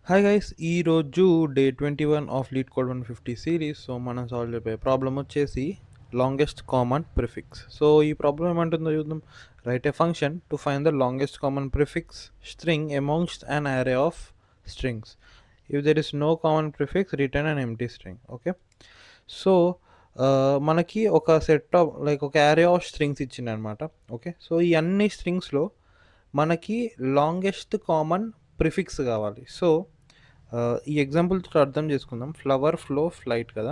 Hi guys, ఈరోజు day 21 of lead code 150 series. So మనం solve చేయబోయే ప్రాబ్లం వచ్చేసి లాంగెస్ట్ కామన్ ప్రిఫిక్స్. సో ఈ ప్రాబ్లం ఏమంటుందో చూద్దాం. Write a function to find the longest common prefix string amongst an array of strings. If there is no common prefix return an empty string. Okay, so మనకి ఒక set of ఒక array of strings ఇచ్చిందనమాట. Okay, so ఈ అన్ని స్ట్రింగ్స్లో మనకి longest common prefix కావాలి. So ఈ ఎగ్జాంపుల్తో అర్థం చేసుకుందాం. ఫ్లవర్, ఫ్లో, ఫ్లైట్ కదా.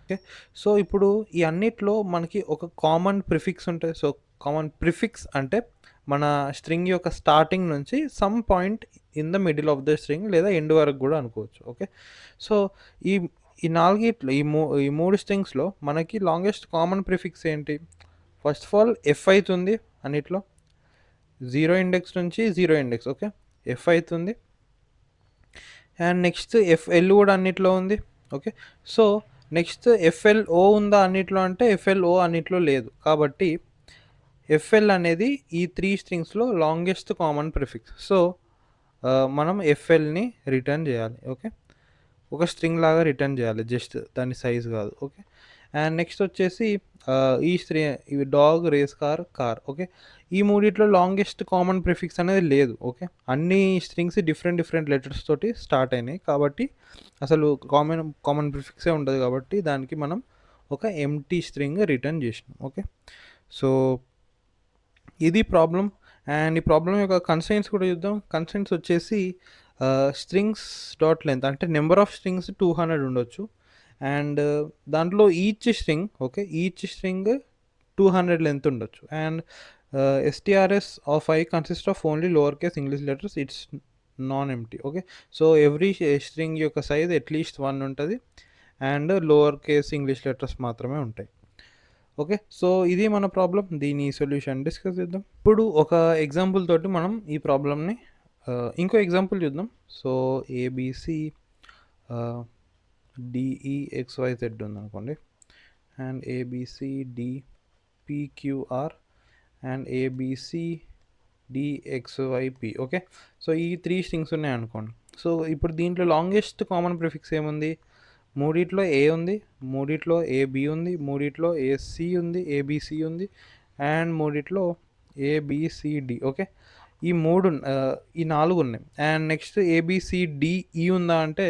ఓకే, సో ఇప్పుడు ఈ అన్నిట్లో మనకి ఒక కామన్ ప్రిఫిక్స్ ఉంటుంది. సో కామన్ ప్రిఫిక్స్ అంటే మన స్ట్రింగ్ యొక్క స్టార్టింగ్ నుంచి some point in the middle of the string లేదా ఎండ్ వరకు కూడా అనుకోవచ్చు. ఓకే, సో ఈ ఈ నాలుగిట్లో ఈ మూడు స్ట్రింగ్స్లో మనకి లాంగెస్ట్ కామన్ ప్రిఫిక్స్ ఏంటి? ఫస్ట్ ఆఫ్ ఆల్ ఎఫ్ అవుతుంది అన్నిట్లో. 0 ఇండెక్స్ నుంచి 0 ఇండెక్స్. ఓకే, ఎఫ్ అవుతుంది. అండ్ నెక్స్ట్ ఎఫ్ఎల్ కూడా అన్నిట్లో ఉంది. ఓకే, సో నెక్స్ట్ ఎఫ్ఎల్ఓ ఉందా అన్నిట్లో అంటే ఎఫ్ఎల్ఓ అన్నిట్లో లేదు. కాబట్టి ఎఫ్ఎల్ అనేది ఈ 3 స్ట్రింగ్స్లో లాంగెస్ట్ కామన్ ప్రిఫిక్స్. సో మనం ఎఫ్ఎల్ని రిటర్న్ చేయాలి. ఓకే, ఒక స్ట్రింగ్ లాగా రిటర్న్ చేయాలి, జస్ట్ దాని సైజ్ కాదు. ఓకే, అండ్ నెక్స్ట్ వచ్చేసి ఈ ఇవి dog, race car, car. Okay, ఈ మూడిట్లో లాంగెస్ట్ కామన్ ప్రిఫిక్స్ అనేది లేదు. ఓకే, అన్ని స్ట్రింగ్స్ డిఫరెంట్ లెటర్స్ తోటి స్టార్ట్ అయినాయి కాబట్టి అసలు కామన్ ప్రిఫిక్సే ఉండదు. కాబట్టి దానికి మనం ఒక ఎంప్టీ స్ట్రింగ్ రిటర్న్ చేసినాం. ఓకే, సో ఇది ప్రాబ్లం. అండ్ ఈ ప్రాబ్లం యొక్క కన్స్ట్రెయింట్స్ కూడా చూద్దాం. కన్స్ట్రెయింట్స్ వచ్చేసి స్ట్రింగ్స్ డాట్ లెంత్ అంటే నెంబర్ ఆఫ్ స్ట్రింగ్స్ 200 ఉండొచ్చు. అండ్ దాంట్లో ఈచ్ స్ట్రింగ్ 200 లెంత్ ఉండొచ్చు. And STRS of I consist of only lower case English letters, it's non empty. Okay, so every string యొక్క size అట్లీస్ట్ 1 ఉంటుంది and lower case English letters మాత్రమే ఉంటాయి. Okay, so ఇది మన ప్రాబ్లం. దీని సొల్యూషన్ డిస్కస్ చేద్దాం. ఇప్పుడు ఒక ఎగ్జాంపుల్ తోటి మనం ఈ ప్రాబ్లమ్ని ఇంకో ఎగ్జాంపుల్ చూద్దాం. సో ఏబిసి డిఈఎక్స్వైజెడ్ ఉందనుకోండి, and ABC DPQR and ABC DXYP. Okay, so ఈ 3 స్ట్రింగ్స్ ఉన్నాయి అనుకోండి. సో ఇప్పుడు దీంట్లో లాంగెస్ట్ కామన్ ప్రిఫిక్స్ ఏముంది? మూడిట్లో ఏ ఉంది, మూడిట్లో ఏబి ఉంది, మూడిట్లో ఏసి ఉంది, ఏబిసి ఉంది, అండ్ మూడిట్లో ఏబిసిడి. ఓకే, ఈ ఈ 4 ఉన్నాయి. అండ్ నెక్స్ట్ ఏబిసిడిఈ ఉందా అంటే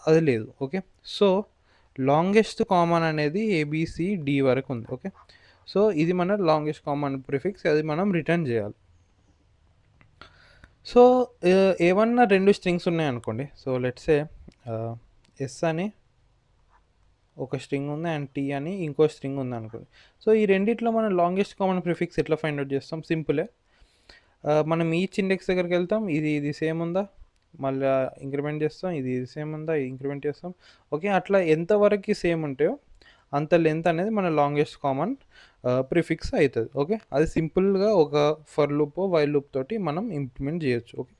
అది లేదు. ఓకే, సో లాంగెస్ట్ కామన్ అనేది ఏబిసిడి వరకు ఉంది. ఓకే, సో ఇది మన లాంగెస్ట్ కామన్ ప్రిఫిక్స్, అది మనం రిటర్న్ చేయాలి. సో ఏమన్నా 2 స్ట్రింగ్స్ ఉన్నాయనుకోండి. సో లెట్స్ సే ఎస్ అని ఒక స్ట్రింగ్ ఉంది అండ్ టీ అని ఇంకో స్ట్రింగ్ ఉంది అనుకోండి. సో ఈ రెండిట్లో మనం లాంగెస్ట్ కామన్ ప్రిఫిక్స్ ఎట్లా ఫైండ్ అవుట్ చేస్తాం? సింపులే. మనం ఈచ్ ఇండెక్స్ దగ్గరికి వెళ్తాం, ఇది సేమ్ ఉందా, మళ్ళీ ఇంక్రిమెంట్ చేస్తాం, ఇది సేమ్ ఉందా, ఇంక్రిమెంట్ చేస్తాం. ఓకే, అట్లా ఎంతవరకు సేమ్ ఉంటాయో అంత లెంత్ అనేది మన లాంగెస్ట్ కామన్ ప్రిఫిక్స్ అవుతుంది. ఓకే, అది సింపుల్గా ఒక ఫర్ లూప్, వైల్ లూప్ తోటి మనం ఇంప్లిమెంట్ చేయొచ్చు. ఓకే,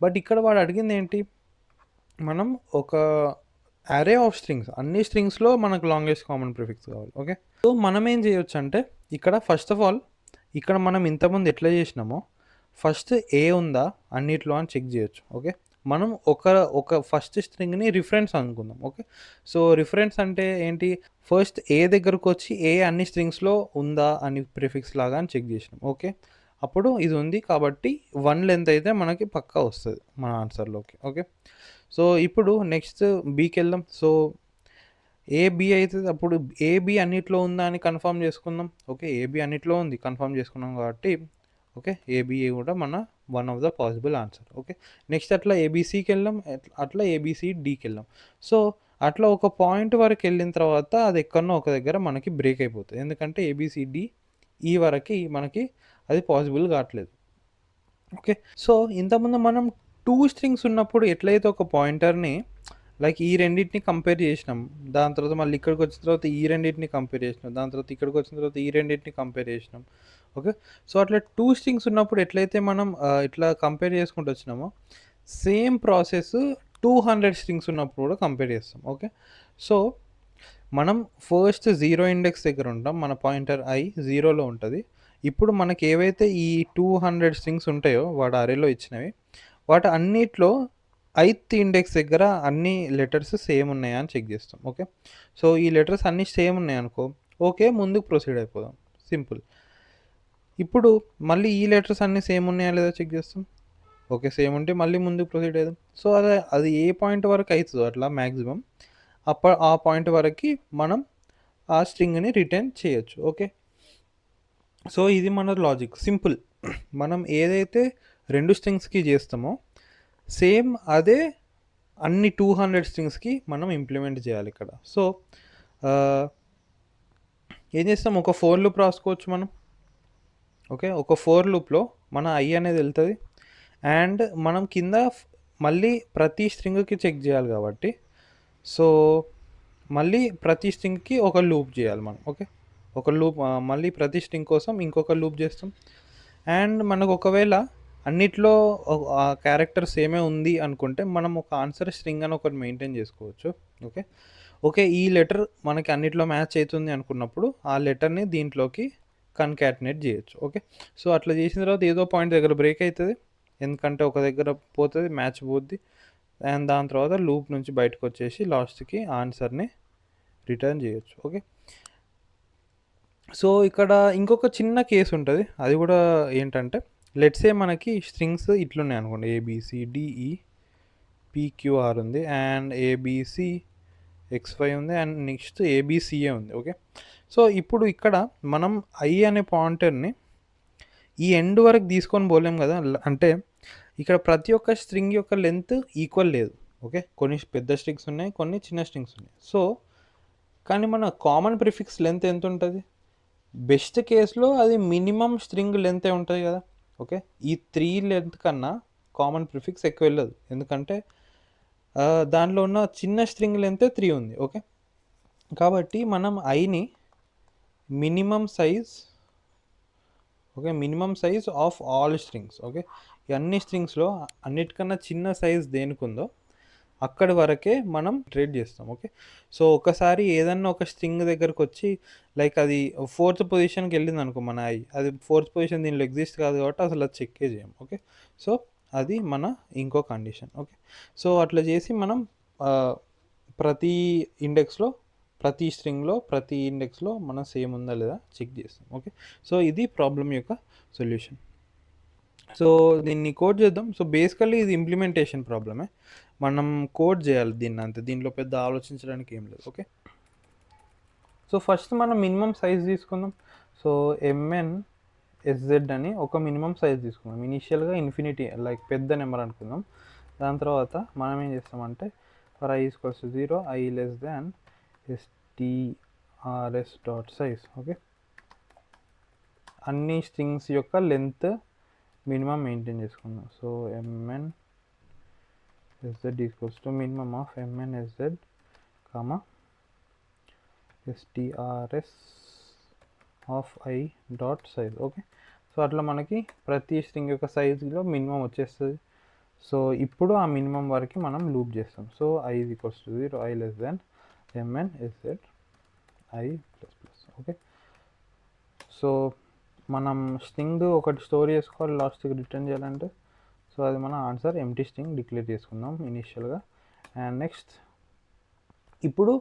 బట్ ఇక్కడ వాడు అడిగింది ఏంటి? మనం ఒక అరే ఆఫ్ స్ట్రింగ్స్, అన్ని స్ట్రింగ్స్లో మనకు లాంగెస్ట్ కామన్ ప్రిఫిక్స్ కావాలి. ఓకే, సో మనం ఏం చేయొచ్చు అంటే ఇక్కడ ఫస్ట్ ఆఫ్ ఆల్ ఇక్కడ మనం ఇంతకుముందు ఎట్లా చేసినామో ఫస్ట్ ఏ ఉందా అన్నిట్లో అని చెక్ చేయొచ్చు. ఓకే, మనం ఒక ఫస్ట్ స్ట్రింగ్ని రిఫరెన్స్ అనుకుందాం. ఓకే, సో రిఫరెన్స్ అంటే ఏంటి? ఫస్ట్ ఏ దగ్గరకు వచ్చి ఏ అన్ని స్ట్రింగ్స్లో ఉందా అని ప్రిఫిక్స్ లాగా అని చెక్ చేసినాం. ఓకే, అప్పుడు ఇది ఉంది కాబట్టి 1 లెంత్ అయితే మనకి పక్కా వస్తుంది మన ఆన్సర్లోకి. ఓకే, సో ఇప్పుడు నెక్స్ట్ బీకి వెళ్దాం. సో ఏబి అయితే అప్పుడు ఏబి అన్నిట్లో ఉందా అని కన్ఫర్మ్ చేసుకుందాం. ఓకే, ఏబి అన్నిట్లో ఉంది కన్ఫర్మ్ చేసుకున్నాం కాబట్టి ఓకే, ఏబిఏ కూడా మన one of the possible answer. Okay, next అట్లా ఏబిసికి వెళ్ళాం, అట్లా ఏబిసిడికి వెళ్ళాం. సో అట్లా ఒక పాయింట్ వరకు వెళ్ళిన తర్వాత అది ఎక్కడనో ఒక దగ్గర మనకి బ్రేక్ అయిపోతుంది. ఎందుకంటే ఏబిసిడి ఈ వరకు మనకి అది పాసిబుల్ కావట్లేదు. ఓకే, సో ఇంతకుముందు మనం 2 స్ట్రింగ్స్ ఉన్నప్పుడు ఎట్లయితే ఒక పాయింటర్ని ఈ రెండింటిని కంపేర్ చేసినాం, దాని తర్వాత మళ్ళీ ఇక్కడికి వచ్చిన తర్వాత ఈ రెండింటిని కంపేర్ చేసినాం, దాని తర్వాత ఇక్కడికి వచ్చిన తర్వాత ఈ రెండింటిని కంపేర్ చేసినాం. ఓకే, సో అట్లా 2 స్ట్రింగ్స్ ఉన్నప్పుడు ఎట్లయితే మనం ఇట్లా కంపేర్ చేసుకుంటూ వచ్చినామో సేమ్ ప్రాసెస్ 200 స్ట్రింగ్స్ ఉన్నప్పుడు కూడా కంపేర్ చేస్తాం. ఓకే, సో మనం ఫస్ట్ 0 ఇండెక్స్ దగ్గర ఉంటాం, మన పాయింటర్ ఐ 0లో ఉంటుంది. ఇప్పుడు మనకి ఏవైతే ఈ 200 స్ట్రింగ్స్ ఉంటాయో వాడు అరేలో ఇచ్చినవి, వాటి అన్నిట్లో ఐత్ ఇండెక్స్ దగ్గర అన్ని లెటర్స్ సేమ్ ఉన్నాయా అని చెక్ చేస్తాం. ఓకే. సో ఈ లెటర్స్ అన్నీ సేమ్ ఉన్నాయనుకో, ఓకే ముందుకు ప్రొసీడ్ అయిపోదాం. సింపుల్. ఇప్పుడు మళ్ళీ ఈ లెటర్స్ అన్నీ సేమ్ ఉన్నాయా లేదా చెక్ చేస్తాం. ఓకే సేమ్ ఉంటే మళ్ళీ ముందుకు ప్రొసీడ్ అయిదాం. సో అది ఏ పాయింట్ వరకు అవుతుందో అట్లా మ్యాక్సిమం ఆ పాయింట్ వరకు మనం ఆ స్ట్రింగ్ని రిటర్న్ చేయొచ్చు. ఓకే. సో ఇది మన లాజిక్ సింపుల్. మనం ఏదైతే 2 స్ట్రింగ్స్కి చేస్తామో సేమ్ అదే అన్ని 200 స్ట్రింగ్స్కి మనం ఇంప్లిమెంట్ చేయాలి ఇక్కడ. సో ఏం చేస్తాం, ఒక ఫోర్ లూప్ రాసుకోవచ్చు మనం. ఓకే. ఒక ఫోర్ లూప్లో మన ఐ అనేది వెళ్తుంది అండ్ మనం కింద మళ్ళీ ప్రతి స్ట్రింగ్కి చెక్ చేయాలి కాబట్టి సో మళ్ళీ ప్రతి స్ట్రింగ్కి ఒక లూప్ చేయాలి మనం. ఓకే. ఒక లూప్ మళ్ళీ ప్రతి స్ట్రింగ్ కోసం ఇంకొక లూప్ చేస్తాం. అండ్ మనకు ఒకవేళ అన్నిట్లో ఆ క్యారెక్టర్ సేమే ఉంది అనుకుంటే మనం ఒక ఆన్సర్ స్ట్రింగ్ అని ఒకటి మెయింటైన్ చేసుకోవచ్చు. ఓకే. ఓకే ఈ లెటర్ మనకి అన్నిట్లో మ్యాచ్ అవుతుంది అనుకున్నప్పుడు ఆ లెటర్ని దీంట్లోకి కన్కాటినేట్ చేయొచ్చు. ఓకే. సో అట్లా చేసిన తర్వాత ఏదో పాయింట్ దగ్గర బ్రేక్ అవుతుంది, ఎందుకంటే ఒక దగ్గర పోతుంది మ్యాచ్ పోద్ది అండ్ దాని తర్వాత లూప్ నుంచి బయటకు వచ్చేసి లాస్ట్కి ఆన్సర్ని రిటర్న్ చేయొచ్చు. ఓకే. సో ఇక్కడ ఇంకొక చిన్న కేసు ఉంటుంది, అది కూడా ఏంటంటే లెట్సే మనకి స్ట్రింగ్స్ ఇట్లున్నాయి అనుకోండి, ఏబిసిడిఈ పిక్యూఆర్ ఉంది అండ్ ఏబిసి ఎక్స్వై ఉంది అండ్ నెక్స్ట్ ఏబిసిఏ ఉంది. ఓకే. సో ఇప్పుడు ఇక్కడ మనం ఐ అనే పాయింటర్ని ఈ ఎండ్ వరకు తీసుకొని పోలేం కదా, అంటే ఇక్కడ ప్రతి ఒక్క స్ట్రింగ్ యొక్క లెంత్ ఈక్వల్ లేదు. ఓకే. కొన్ని పెద్ద స్ట్రింగ్స్ ఉన్నాయి, కొన్ని చిన్న స్ట్రింగ్స్ ఉన్నాయి. సో కానీ మన కామన్ ప్రిఫిక్స్ లెంత్ ఎంత ఉంటుంది, బెస్ట్ కేసులో అది మినిమం స్ట్రింగ్ లెంతే ఉంటుంది కదా. ఓకే. ఈ 3 లెంత్ కన్నా కామన్ ప్రిఫిక్స్ ఎక్కువ వెళ్ళదు, ఎందుకంటే దానిలో ఉన్న చిన్న స్ట్రింగ్ లెంతే 3 ఉంది. ఓకే. కాబట్టి మనం ఐని minimum size, okay minimum size of all strings, okay ఈ అన్ని స్ట్రింగ్స్లో అన్నిటికన్నా చిన్న సైజ్ దేనికి ఉందో అక్కడి వరకే మనం ట్రేడ్ చేస్తాం. ఓకే. సో ఒకసారి ఏదన్నా ఒక స్ట్రింగ్ దగ్గరకు వచ్చి లైక్ అది 4th పొజిషన్కి వెళ్ళింది అనుకో మన ఐ, అది 4th పొజిషన్ దీనిలో ఎగ్జిస్ట్ కాదు కాబట్టి అసలు అది చెక్కే చేయం. ఓకే. సో అది మన ఇంకో కండిషన్. ఓకే. సో అట్లా చేసి మనం ప్రతి ఇండెక్స్లో ప్రతి స్ట్రింగ్లో ప్రతి ఇండెక్స్లో మనం సేమ్ ఉందా లేదా చెక్ చేస్తాం. ఓకే. సో ఇది ప్రాబ్లం యొక్క సొల్యూషన్. సో దీన్ని కోడ్ చేద్దాం. సో బేసికల్లీ ఇది ఇంప్లిమెంటేషన్ ప్రాబ్లమే, మనం కోడ్ చేయాలి దీన్ని అంతే, దీంట్లో పెద్ద ఆలోచించడానికి ఏం లేదు. ఓకే. సో ఫస్ట్ మనం మినిమం సైజ్ తీసుకుందాం. సో MNSZ అని ఒక మినిమం సైజ్ తీసుకుందాం. ఇనీషియల్గా ఇన్ఫినిటీ లైక్ పెద్ద నెంబర్ అనుకుందాం. దాని తర్వాత మనం ఏం చేస్తామంటే for i equals to 0 i less than strs dot size. Okay. అన్ని స్ట్రింగ్స్ యొక్క లెంత్ మినిమం మెయింటైన్ చేసుకుందాం. So MNSZ equals to minimum of MNSZ comma strs of i dot size. Okay. So అట్లా మనకి ప్రతి స్ట్రింగ్ యొక్క సైజులో minimum వచ్చేస్తుంది. So ఇప్పుడు ఆ మినిమం వరకు మనం లూప్ చేస్తాం. So i equals to 0 i less than MNSZ i plus plus. Okay. So మనం స్ట్రింగ్ ఒకటి స్టోర్ చేసుకోవాలి లాస్ట్కి రిటర్న్ చేయాలంటే, సో అది మన ఆన్సర్ ఎంటీ స్ట్రింగ్ డిక్లేర్ చేసుకుందాం ఇనీషియల్గా. అండ్ నెక్స్ట్ ఇప్పుడు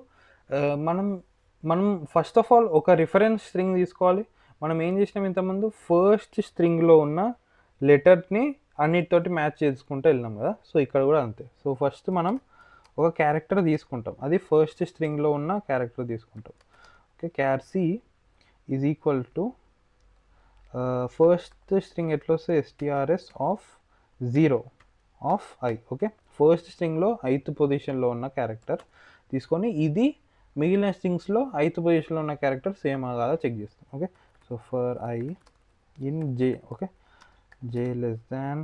మనం ఫస్ట్ ఆఫ్ ఆల్ ఒక రిఫరెన్స్ స్ట్రింగ్ తీసుకోవాలి. మనం ఏం చేసినాం ఇంతకుముందు, ఫస్ట్ స్ట్రింగ్లో ఉన్న లెటర్ని అన్నిటితోటి మ్యాచ్ చేసుకుంటూ వెళ్ళినాం కదా. సో ఇక్కడ కూడా అంతే. సో ఫస్ట్ మనం ఒక క్యారెక్టర్ తీసుకుంటాం, అది ఫస్ట్ స్ట్రింగ్లో ఉన్న క్యారెక్టర్ తీసుకుంటాం. Okay. Char C is equal to first string ఎట్లా వస్తే strs of 0 of i. Okay. First స్ట్రింగ్లో 8th పొజిషన్లో ఉన్న క్యారెక్టర్ తీసుకొని ఇది మిగిలిన స్ట్రింగ్స్లో 8th పొజిషన్లో ఉన్న క్యారెక్టర్ సేమ్ కాదా చెక్ చేస్తాం. Okay. So for i in j, okay j less than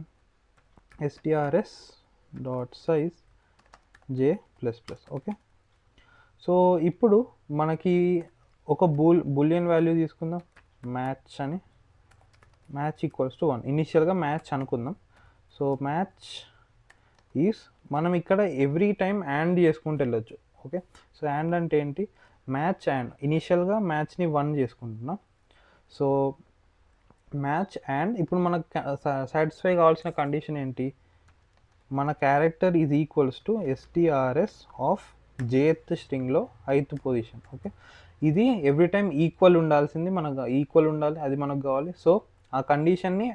strs dot size j plus plus. Okay. So ఇప్పుడు మనకి ఒక బూలియన్ వాల్యూ తీసుకుందాం, మ్యాచ్ అని, మ్యాచ్ ఈక్వల్స్ టు 1. ఇనీషియల్గా మ్యాచ్ అనుకుందాం. సో మ్యాచ్ ఈజ్ మనం ఇక్కడ ఎవ్రీ టైం యాడ్ చేసుకుంటూ వెళ్ళొచ్చు. ఓకే. సో యాడ్ అంటే ఏంటి, మ్యాచ్ అండ్ ఇనీషియల్గా మ్యాచ్ని 1 చేసుకుంటున్నాం. సో మ్యాచ్ అండ్ ఇప్పుడు మనకు సాటిస్ఫై కావాల్సిన కండిషన్ ఏంటి, మన character is equals to STRS of jth స్ట్రింగ్లో 8th position. Okay, ఇది ఎవ్రీ టైం ఈక్వల్ ఉండాల్సింది, మనకు ఈక్వల్ ఉండాలి, అది మనకు కావాలి. సో ఆ కండిషన్ని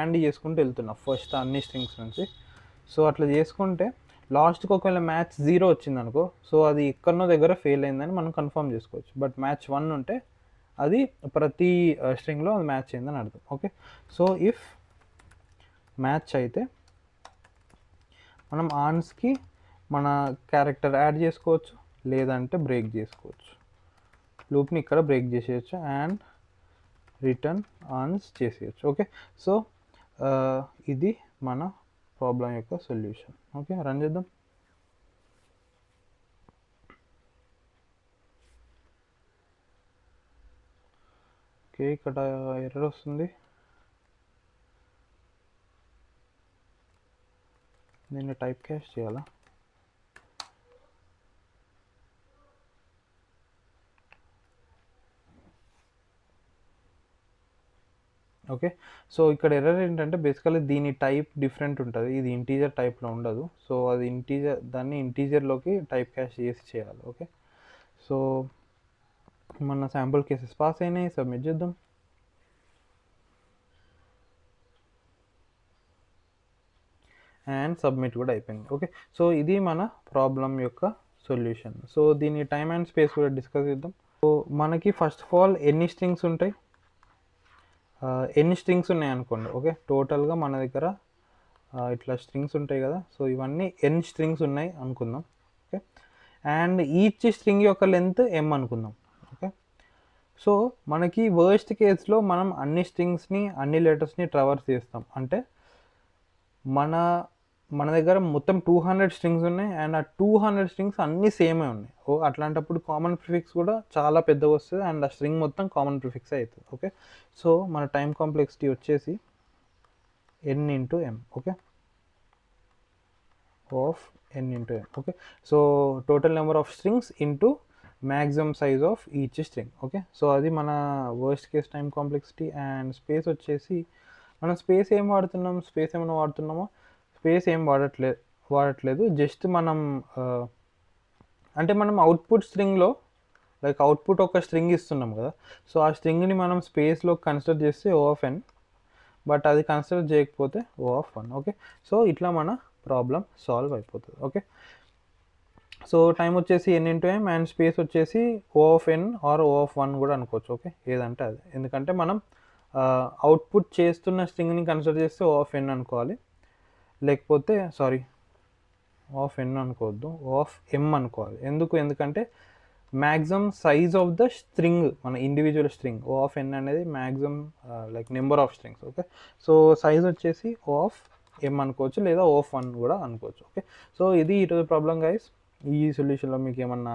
అండ్ చేసుకుంటూ వెళ్తున్నాం ఫస్ట్ అన్ని స్ట్రింగ్స్ నుంచి. సో అట్లా చేసుకుంటే లాస్ట్కి ఒకవేళ మ్యాచ్ 0 వచ్చింది అనుకో, సో అది ఎక్కడనో దగ్గర ఫెయిల్ అయిందని మనం కన్ఫర్మ్ చేసుకోవచ్చు. బట్ మ్యాచ్ 1 ఉంటే అది ప్రతి స్ట్రింగ్లో అది మ్యాచ్ అయిందని అర్థం. ఓకే, సో ఇఫ్ మ్యాచ్ అయితే మనం ఆన్స్కి మన క్యారెక్టర్ యాడ్ చేసుకోవచ్చు, లేదంటే బ్రేక్ చేసుకోవచ్చు. లూప్ని ఇక్కడ బ్రేక్ చేసేయచ్చు అండ్ రిటర్న్ ఆన్స్ చేసేయచ్చు. ఓకే, సో ఇది మన ప్రాబ్లం యొక్క సొల్యూషన్. ఓకే, రన్ చేద్దాం. ఓకే, ఇక్కడ ఎర్రర్ వస్తుంది. నేను టైప్ క్యాష్ చేయాలా? ఓకే, సో ఇక్కడ ఎర్రర్ ఏంటంటే బేసికల్లీ దీని టైప్ డిఫరెంట్ ఉంటుంది, ఇది ఇంటీజర్ టైప్లో ఉండదు. సో అది దాన్ని ఇంటీజర్లోకి టైప్ క్యాష్ చేసి చేయాలి. ఓకే, సో మన శాంపుల్ కేసెస్ పాస్ అయినాయి, సబ్మిట్ చేద్దాం. అండ్ సబ్మిట్ కూడా అయిపోయింది. ఓకే, సో ఇది మన ప్రాబ్లం యొక్క సొల్యూషన్. సో దీని టైమ్ అండ్ స్పేస్ కూడా డిస్కస్ చేద్దాం. సో మనకి ఫస్ట్ ఆఫ్ ఆల్ ఎన్ని స్ట్రింగ్స్ ఉంటాయి, ఎన్ని స్ట్రింగ్స్ ఉన్నాయి అనుకోండి. ఓకే, టోటల్గా మన దగ్గర ఇట్లా స్ట్రింగ్స్ ఉంటాయి కదా, సో ఇవన్నీ ఎన్ని స్ట్రింగ్స్ ఉన్నాయి అనుకుందాం. ఓకే, అండ్ ఈచ్ స్ట్రింగ్ యొక్క లెంత్ m అనుకుందాం. ఓకే, సో మనకి వర్స్ట్ కేస్లో మనం అన్ని స్ట్రింగ్స్ని అన్ని లెటర్స్ని ట్రావర్స్ చేస్తాం. అంటే మన దగ్గర మొత్తం 200 స్ట్రింగ్స్ ఉన్నాయి అండ్ ఆ 200 స్ట్రింగ్స్ అన్నీ సేమే ఉన్నాయి. అట్లాంటప్పుడు కామన్ ప్రిఫిక్స్ కూడా చాలా పెద్దగా వస్తుంది అండ్ ఆ స్ట్రింగ్ మొత్తం కామన్ ప్రిఫిక్స్ అవుతుంది. ఓకే, సో మన టైం కాంప్లెక్సిటీ వచ్చేసి n into m. Okay, of n into m. Okay, so total number of strings into maximum size of each string. Okay, so అది మన worst case time complexity. And space వచ్చేసి మనం space ఏం వాడుతున్నాం, space ఏమైనా వాడుతున్నామో, space ఏం వాడట్లేదు. Just మనం అంటే మనం అవుట్పుట్ స్ట్రింగ్లో లైక్ అవుట్పుట్ ఒక స్ట్రింగ్ ఇస్తున్నాం కదా, సో ఆ స్ట్రింగ్ని మనం స్పేస్లో కన్సిడర్ చేస్తే O(n), బట్ అది కన్సిడర్ చేయకపోతే O(1). ఓకే, సో ఇట్లా మన ప్రాబ్లం సాల్వ్ అయిపోతుంది. ఓకే, సో టైం వచ్చేసి n into m and space వచ్చేసి O(n) ఆర్ O(1) కూడా అనుకోవచ్చు. ఓకే, ఏదంటే అది, ఎందుకంటే మనం అవుట్పుట్ చేస్తున్న స్ట్రింగ్ని కన్సిడర్ చేస్తే O(n) అనుకోవాలి, లేకపోతే O(n) అనుకోవద్దు, O(m) అనుకోవాలి. ఎందుకంటే maximum size of the string, మన ఇండివిజువల్ స్ట్రింగ్ O(n) అనేది maximum like number of strings. Okay, so size వచ్చేసి O(m) అనుకోవచ్చు, లేదా O(1) కూడా అనుకోవచ్చు. ఓకే, సో ఇది ఈరోజు ప్రాబ్లం గైస్. ఈ సొల్యూషన్లో మీకు ఏమన్నా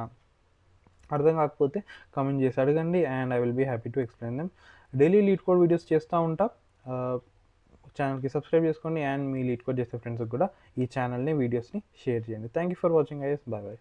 అర్థం కాకపోతే కామెంట్ చేసి అడగండి and I will be happy to explain them. Daily leet code videos చేస్తూ ఉంటా. ఛానల్కి సబ్స్క్రైబ్ చేసుకోండి అండ్ మీ లీడ్ కోడ్ చేసే ఫ్రెండ్స్కి కూడా ఈ ఛానల్ని వీడియోస్ని షేర్ చేయండి. Thank you for watching guys. Bye bye.